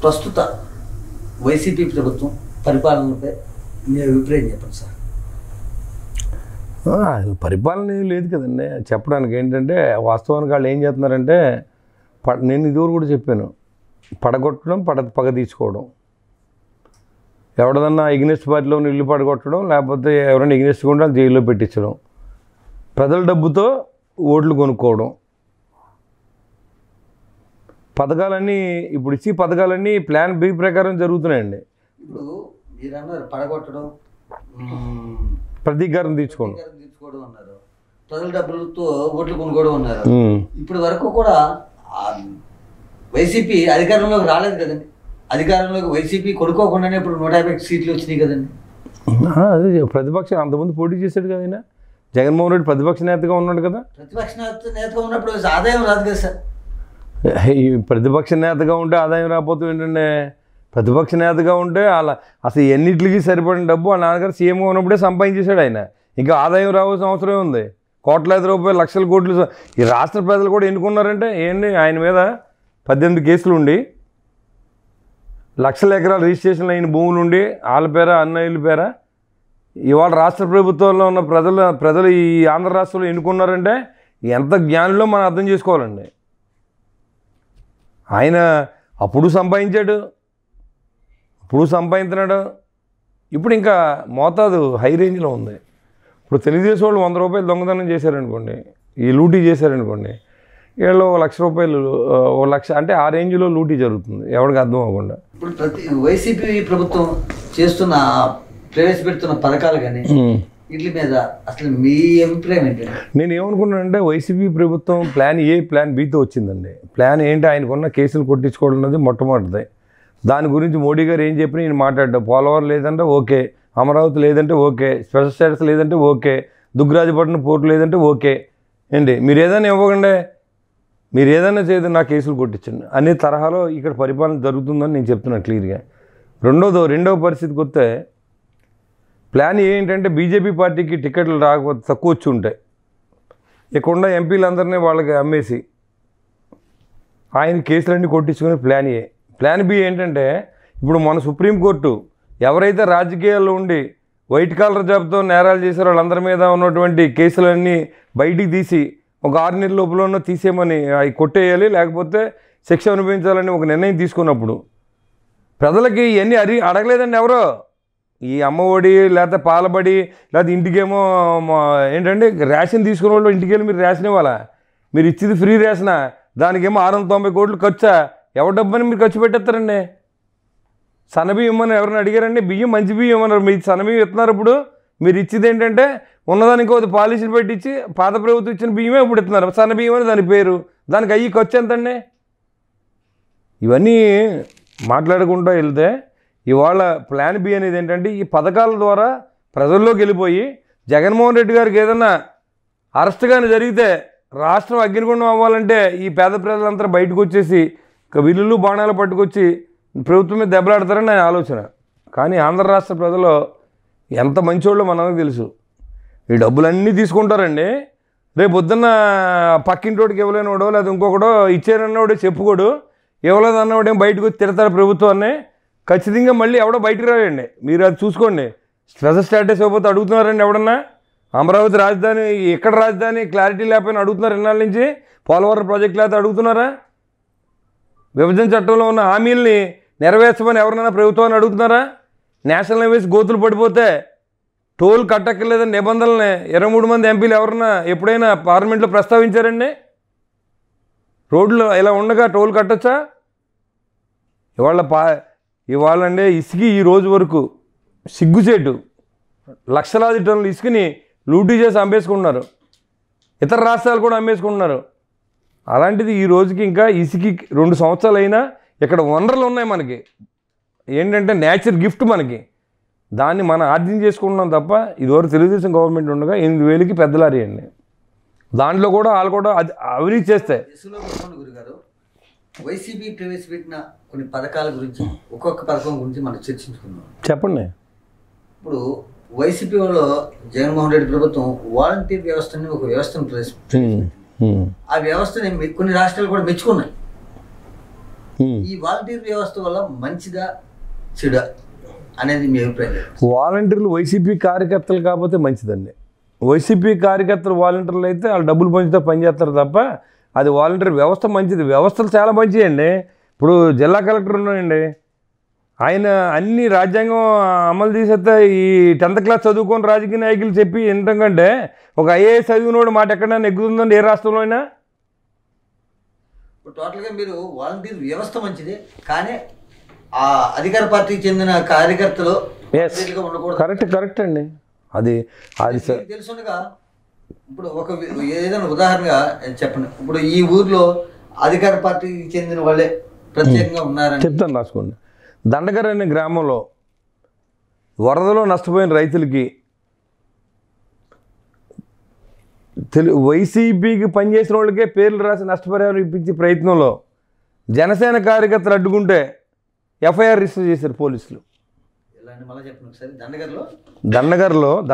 ప్రస్తుత వైసీపీ ప్రభుత్వం పరిపాలనపై మీ అభిప్రాయం చెప్పండి సార్. పరిపాలన లేదు కదండి చెప్పడానికి. ఏంటంటే వాస్తవానికి వాళ్ళు ఏం చేస్తున్నారంటే నేను ఇదివరకు కూడా చెప్పాను, పడగొట్టడం పగ తీసుకోవడం, ఎవడదన్నా ఎగ్నెస్ట్ పార్టీలో ఇల్లు పడగొట్టడం, లేకపోతే ఎవరైనా ఎగ్నెస్ట్ ఉంటే జైల్లో పెట్టించడం, ప్రజల డబ్బుతో ఓట్లు కొనుక్కోవడం, పథకాలన్నీ ఇప్పుడు ఇచ్చి పథకాలన్నీ ప్లాన్ బి ప్రకారం జరుగుతున్నాయండి. ఇప్పుడు మీరు అన్నారు పడగొట్టడం, ప్రతీకారం తీసుకోవడం అన్నారు, ప్రజల డబ్బులతో ఓట్లు కొనుక్కోవడం అన్నారు. ఇప్పటి వరకు కూడా వైసీపీ అధికారంలోకి రాలేదు కదండి. అధికారంలోకి వైసీపీ కొనుక్కోకుండానే ఇప్పుడు 150 సీట్లు వచ్చినాయి కదండి. అదే ప్రతిపక్షం అంతకుముందు పోటీ చేశాడు కదా ఆయన. జగన్మోహన్ రెడ్డి ప్రతిపక్ష నేతగా ఉన్నాడు కదా. ప్రతిపక్ష నేతగా ఉన్నప్పుడు ఆదాయం రాదు కదా సార్. ఈ ప్రతిపక్ష నేతగా ఉంటే ఆదాయం రాకపోతే ఏంటంటే, ప్రతిపక్ష నేతగా ఉంటే అలా అసలు ఎన్నిటికి సరిపడిన డబ్బు ఆ నాన్నగారు సీఎంగా ఉన్నప్పుడే సంపాదించేశాడు ఆయన. ఇంకా ఆదాయం రావాల్సిన అవసరం ఉంది. కోట్లాది రూపాయలు, లక్షల కోట్లు. ఈ రాష్ట్ర ప్రజలు కూడా ఎన్నుకున్నారంటే ఏంటి, ఆయన మీద 18 కేసులు ఉండి, లక్షల ఎకరాల రిజిస్ట్రేషన్లు అయిన భూములు ఉండి, వాళ్ళ పేర అన్నయ్యల పేర ఇవాళ రాష్ట్ర ప్రభుత్వంలో ఉన్న ప్రజలు ఈ ఆంధ్ర రాష్ట్రంలో ఎన్నుకున్నారంటే ఎంత జ్ఞానంలో మనం అర్థం చేసుకోవాలండి. ఆయన అప్పుడు సంపాదించాడు, ఇప్పుడు సంపాదించినాడు. ఇప్పుడు ఇంకా మోతాదు హై రేంజ్లో ఉంది. ఇప్పుడు తెలుగుదేశం వాళ్ళు 100 రూపాయలు దొంగతనం చేశారనుకోండి, ఈ లూటీ చేశారనుకోండి, వీళ్ళు 1,00,000 రూపాయలు, 1,00,000 అంటే ఆ రేంజ్లో లూటీ జరుగుతుంది ఎవరికి అర్థం అవ్వకుండా. ఇప్పుడు వైసీపీ ప్రభుత్వం ప్రవేశపెడుతున్న పథకాలు కానీ వీటి మీద అసలు మీ అభిప్రాయం ఏంటంటే? నేను ఏమనుకున్నానంటే వైసీపీ ప్రభుత్వం ప్లాన్ ఏ ప్లాన్ బితో వచ్చిందండి. ప్లాన్ ఏంటి, ఆయనకున్న కేసులు కొట్టించుకోవడం అన్నది మొట్టమొదటిది. దాని గురించి మోడీ గారు ఏం చెప్పినా నేను మాట్లాడ్డా. పోలవరం లేదంటే ఓకే, అమరావతి లేదంటే ఓకే, స్పెషల్ స్టేటస్ లేదంటే ఓకే, దుగ్గరాజపట్నం పోర్టు లేదంటే ఓకే. ఏంటి మీరు ఏదైనా ఇవ్వకండి, మీరు ఏదైనా చేయదు, నా కేసులు కొట్టించండి అనే తరహాలో ఇక్కడ పరిపాలన జరుగుతుందని నేను చెప్తున్నాను క్లియర్గా. రెండవ పరిస్థితికి వస్తే ప్లాన్ ఏంటంటే బీజేపీ పార్టీకి టికెట్లు రాకపోతే తక్కువ వచ్చి ఉంటాయి, ఇక్కడున్న ఎంపీలందరినీ వాళ్ళకి అమ్మేసి ఆయన కేసులన్నీ కొట్టించుకుని ప్లాన్ ఏ. ప్లాన్ బి ఏంటంటే ఇప్పుడు మన సుప్రీంకోర్టు ఎవరైతే రాజకీయాల్లో ఉండి వైట్ కాలర్ జాబ్తో నేరాలు చేశారో వాళ్ళందరి మీద ఉన్నటువంటి కేసులన్నీ బయటికి తీసి ఒక 6 నెలల లోపల తీసేయమని అవి కొట్టేయాలి, లేకపోతే శిక్ష అనుభవించాలని ఒక నిర్ణయం తీసుకున్నప్పుడు ప్రజలకి ఇవన్నీ అడగలేదండి ఎవరో. ఈ అమ్మఒడి లేకపోతే పాలబడి లేకపోతే ఇంటికేమో ఏంటంటే రేషన్ తీసుకునే వాళ్ళు ఇంటికి వెళ్ళి మీరు రేషన్ ఇవ్వాలా, మీరు ఇచ్చేది ఫ్రీ రేషనా, దానికేమో 690 కోట్లు ఖర్చా, ఎవరి డబ్బని మీరు ఖర్చు పెట్టేస్తారండి. సన్నబియ్యం ఇమ్మని ఎవరైనా అడిగారండి? బియ్యం మంచి బియ్యం ఇమ్మన్నారు, మీరు సన్నబియ్యం ఇస్తున్నారు. ఇప్పుడు మీరు ఇచ్చేది ఏంటంటే ఉన్నదానికి ఒక పాలసీలు పెట్టించి పాత ప్రభుత్వం ఇచ్చిన బియ్యమే ఇప్పుడు ఇస్తున్నారు, సన్నబియ్యం అని దాని పేరు. దానికి అయ్యి ఖర్చు ఎంతండి? ఇవన్నీ మాట్లాడుకుంటూ వెళ్తే ఇవాళ ప్లాన్ బి అనేది ఏంటంటే ఈ పథకాల ద్వారా ప్రజల్లోకి వెళ్ళిపోయి జగన్మోహన్ రెడ్డి గారికి ఏదన్నా అరెస్ట్ కానీ జరిగితే రాష్ట్రం అగ్నిగుండం అవ్వాలంటే ఈ పేద ప్రజలంతా బయటకు వచ్చేసి విల్లులు బాణాలు పట్టుకొచ్చి ప్రభుత్వం మీద దెబ్బలాడతారని నా ఆలోచన. కానీ ఆంధ్ర రాష్ట్ర ప్రజలు ఎంత మంచోళ్ళో మనకు తెలుసు. ఈ డబ్బులన్నీ తీసుకుంటారండి, రేపు పొద్దున్న పక్కింటోడికి ఇవ్వలేనివాడో లేదా ఇంకొకడో ఇచ్చారన్నవాడే చెప్పుకోడు, ఇవ్వలేదు అన్నవాడేం బయటకు వచ్చి తిడతారు ప్రభుత్వాన్ని. ఖచ్చితంగా మళ్ళీ ఎవడో బయటకు రాడండి. మీరు అది చూసుకోండి. స్పెషల్ స్టేటస్ ఇవ్వకపోతే అడుగుతున్నారండి ఎవడన్నా? అమరావతి రాజధాని ఎక్కడ రాజధాని క్లారిటీ లేకపోయినా అడుగుతున్నారు ఇన్నాళ్ళ నుంచి. పోలవరం ప్రాజెక్ట్ లేకపోతే అడుగుతున్నారా? విభజన చట్టంలో ఉన్న హామీల్ని నెరవేర్చమని ఎవరినైనా ప్రభుత్వాన్ని అడుగుతున్నారా? నేషనల్ హైవేస్ గోతులు పడిపోతే టోల్ కట్టక్కర్లేదని నిబంధనల్ని 23 మంది ఎంపీలు ఎవరన్నా ఎప్పుడైనా పార్లమెంట్లో ప్రస్తావించారండి? రోడ్లు ఇలా ఉండగా టోల్ కట్టచ్చా? ఇవాళంటే ఇసుక ఈ రోజు వరకు సిగ్గుచేటు లక్షలాది టన్నులు ఇసుకని లూటీ చేసి అమ్మేసుకుంటున్నారు, ఇతర రాష్ట్రాలు కూడా అమ్మేసుకుంటున్నారు. అలాంటిది ఈ రోజుకి ఇంకా ఇసుక 2 సంవత్సరాలు అయినా ఇక్కడ వనరులు ఉన్నాయి మనకి. ఏంటంటే నేచర్ గిఫ్ట్ మనకి, దాన్ని మనం ఆర్జన చేసుకుంటున్నాం తప్ప. ఇదివరకు తెలుగుదేశం గవర్నమెంట్ ఉండగా 8,000కి పెద్ద లారీ అండి, దాంట్లో కూడా వాళ్ళు కూడా అవినీతి చేస్తాయి. గురుగారు, వైసీపీ ప్రవేశపెట్టిన కొన్ని పథకాల గురించి ఒక్కొక్క పథకం గురించి మనం చర్చించుకుందాం. చెప్పండి. ఇప్పుడు వైసీపీ వాళ్ళు జగన్మోహన్ రెడ్డి ప్రభుత్వం వాలంటీర్ వ్యవస్థని ఒక వ్యవస్థను ప్రవేశపెట్టింది. ఆ వ్యవస్థని కొన్ని రాష్ట్రాలు కూడా మెచ్చుకున్నాయి. ఈ వాలంటీర్ వ్యవస్థ వల్ల మంచిదా చెడా అనేది మీ అభిప్రాయం? వాలంటీర్లు వైసీపీ కార్యకర్తలు కాకపోతే మంచిదండి. వైసీపీ కార్యకర్తలు వాలంటీర్లు అయితే వాళ్ళు డబ్బులు పంచుతో పనిచేస్తారు తప్ప అది వాలంటీర్ వ్యవస్థ మంచిది. వ్యవస్థలు చాలా మంచివి అండి. ఇప్పుడు జిల్లా కలెక్టర్ ఉన్నాయండి, ఆయన అన్ని రాజ్యాంగం అమలు చేసేస్తే ఈ 10th క్లాస్ చదువుకొని రాజకీయ నాయకులు చెప్పి ఏంటంటే ఒక ఐఏఎస్ చదివినోడు మాట ఎక్కడైనా నెగ్గుతుందండి ఏ రాష్ట్రంలో అయినా? ఇప్పుడు టోటల్గా మీరు వాలంటీర్ వ్యవస్థ మంచిది, కానీ ఆ అధికార పార్టీకి చెందిన కార్యకర్తలు ఉండకూడదు. కరెక్ట్ అండి. అది తెలుసుగా ఇప్పుడు ఏదైనా ఉదాహరణగా చెప్పండి. ఇప్పుడు ఈ ఊర్లో అధికార పార్టీకి చెందిన వాళ్ళే ప్రత్యేకంగా ఉన్నారని చెప్తాను, రాసుకోండి. దండగర్ అనే గ్రామంలో వరదలో నష్టపోయిన రైతులకి వైసీపీకి పనిచేసిన వాళ్ళకే పేర్లు రాసి నష్టపరిహారం ఇప్పించే ప్రయత్నంలో జనసేన కార్యకర్తలు అడ్డుకుంటే ఎఫ్ఐఆర్ రిజిస్టర్ చేశారు పోలీసులు.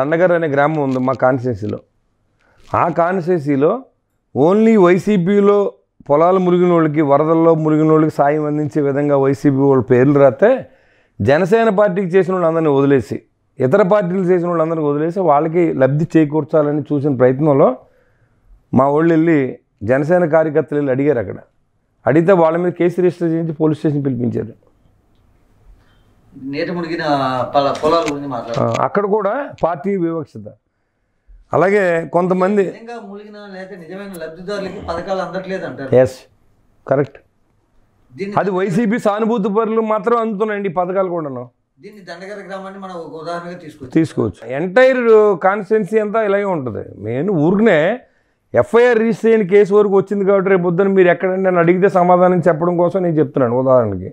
దండగర్ అనే గ్రామం ఉంది మా కాన్స్టిట్యున్సీలో. ఆ కాన్స్టిట్యున్సీలో ఓన్లీ వైసీపీలో పొలాలు మురిగిన వాళ్ళకి, వరదల్లో మురిగిన వాళ్ళకి సాయం అందించే విధంగా వైసీపీ వాళ్ళ పేర్లు రాస్తే జనసేన పార్టీకి చేసిన వాళ్ళందరినీ వదిలేసి, ఇతర పార్టీలు చేసిన వాళ్ళందరినీ వదిలేసి వాళ్ళకి లబ్ధి చేకూర్చాలని చూసిన ప్రయత్నంలో మా వాళ్ళు వెళ్ళి జనసేన కార్యకర్తలు వెళ్ళి అడిగారు. అక్కడ అడిగితే వాళ్ళ మీద కేసు రిజిస్టర్ చేయించి పోలీస్ స్టేషన్ పిలిపించారు. అక్కడ కూడా పార్టీ వివక్షత. అలాగే కొంతమంది ఎస్ కరెక్ట్, అది వైసీపీ సానుభూతి పరులు మాత్రం అందుతున్నాయండి ఈ పథకాలు కూడాను. తీసుకోవచ్చు. ఎంటైర్ కాన్స్టిట్యున్సీ అంతా ఇలాగే ఉంటుంది. నేను ఊరికనే ఎఫ్ఐఆర్ రిజిస్టర్ అయిన కేసు వరకు వచ్చింది కాబట్టి రేపు పొద్దున్న మీరు ఎక్కడంటే నన్ను అడిగితే సమాధానం చెప్పడం కోసం నేను చెప్తున్నాను. ఉదాహరణకి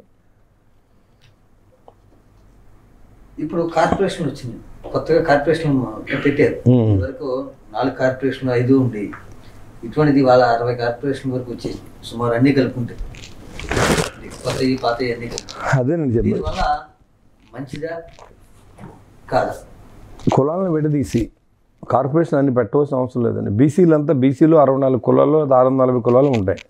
ఇప్పుడు కార్పొరేషన్ వచ్చింది, కొత్తగా కార్పొరేషన్ పెట్టారు. వరకు 4 కార్పొరేషన్లు 5 ఉండి ఇటువంటిది వాళ్ళ 60 కార్పొరేషన్ వరకు వచ్చేసి సుమారు అన్ని కలుపుకుంటే కొత్తవి పాత అన్ని అదేనండి. దీనివల్ల మంచిదా కాదా? కులాలను విడదీసి కార్పొరేషన్ అన్ని పెట్టవలసిన అవసరం లేదండి. బీసీలో 64 కులాలు 640 కులాలు ఉంటాయి.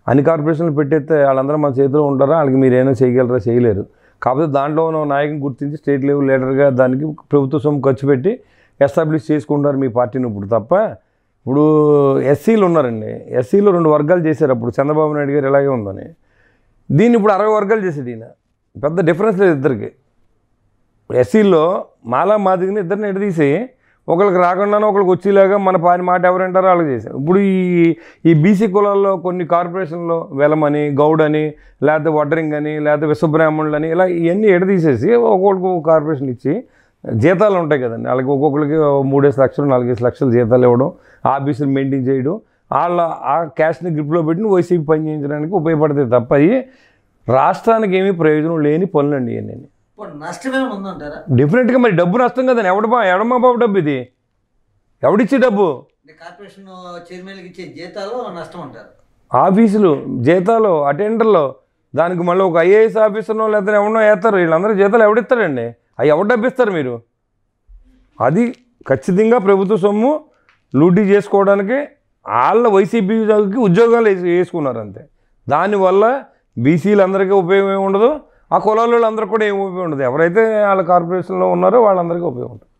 అన్ని కార్పొరేషన్లు పెట్టేస్తే వాళ్ళందరూ మన చేతిలో ఉంటారా? వాళ్ళకి మీరు ఏమైనా చేయగలరా? చేయలేరు. కాకపోతే దాంట్లో ఉన్న నాయకుని గుర్తించి స్టేట్ లెవెల్ లీడర్గా దానికి ప్రభుత్వ సొమ్ము ఖర్చు పెట్టి ఎస్టాబ్లిష్ చేసుకుంటారు మీ పార్టీని. ఇప్పుడు తప్ప ఇప్పుడు ఎస్సీలు ఉన్నారండి, ఎస్సీలో 2 వర్గాలు చేశారు. అప్పుడు చంద్రబాబు నాయుడు గారు ఇలాగే ఉందని దీన్ని ఇప్పుడు 60 వర్గాలు చేశాడు ఈయన. పెద్ద డిఫరెన్స్ లేదు ఇద్దరికి. ఎస్సీలో మాలా మాదిగని ఇద్దరిని ఎడదీసి ఒకరికి రాకుండానే ఒకరికి వచ్చేలాగా మన మాట ఎవరంటారో వాళ్ళకి చేశారు. ఇప్పుడు ఈ బీసీ కులాల్లో కొన్ని కార్పొరేషన్లో వెలమని, గౌడని, లేకపోతే వడ్రింగ్ అని, లేకపోతే విశ్వబ్రాహ్మణులు అని ఇలా ఇవన్నీ ఎడదీసేసి ఒక్కొక్కరికి ఒక కార్పొరేషన్ ఇచ్చి జీతాలు ఉంటాయి కదండి వాళ్ళకి, ఒక్కొక్కరికి 3 లక్షలు 4 లక్షలు జీతాలు ఇవ్వడం, ఆఫీసులు మెయింటైన్ చేయడం, వాళ్ళ ఆ క్యాష్ని గ్రిప్లో పెట్టి వైసీపీ పని చేయించడానికి ఉపయోగపడతాయి తప్ప అవి రాష్ట్రానికి ఏమీ ప్రయోజనం లేని పనులండి ఇవన్నీ. డెఫినెట్గా మరి డబ్బు నష్టం కదండి. ఎవడమా బాబు డబ్బు ఇది? ఎవడిచ్చే డబ్బు? కార్పొరేషన్ చైర్మన్కి ఇచ్చే జీతాలు నష్టం అంటారు. ఆఫీసులు జీతాలు, అటెండర్లు, దానికి మళ్ళీ ఒక ఐఏఎస్ ఆఫీసర్నో లేదా ఎవరినో వేస్తారు. వీళ్ళందరూ జీతాలు ఎవడిస్తారండి? అవి ఎవరు డబ్బిస్తారు మీరు? అది ఖచ్చితంగా ప్రభుత్వ సొమ్ము లూటీ చేసుకోవడానికి వాళ్ళ వైసీపీకి ఉద్యోగాలు వేసుకున్నారు అంతే. దానివల్ల బీసీలందరికీ ఉపయోగం ఏమి ఉండదు, ఆ కులాల వాళ్ళందరికీ కూడా ఏమి ఉపయోగం ఉండదు. ఎవరైతే వాళ్ళ కార్పొరేషన్లో ఉన్నారో వాళ్ళందరికీ ఉపయోగం ఉంటుంది.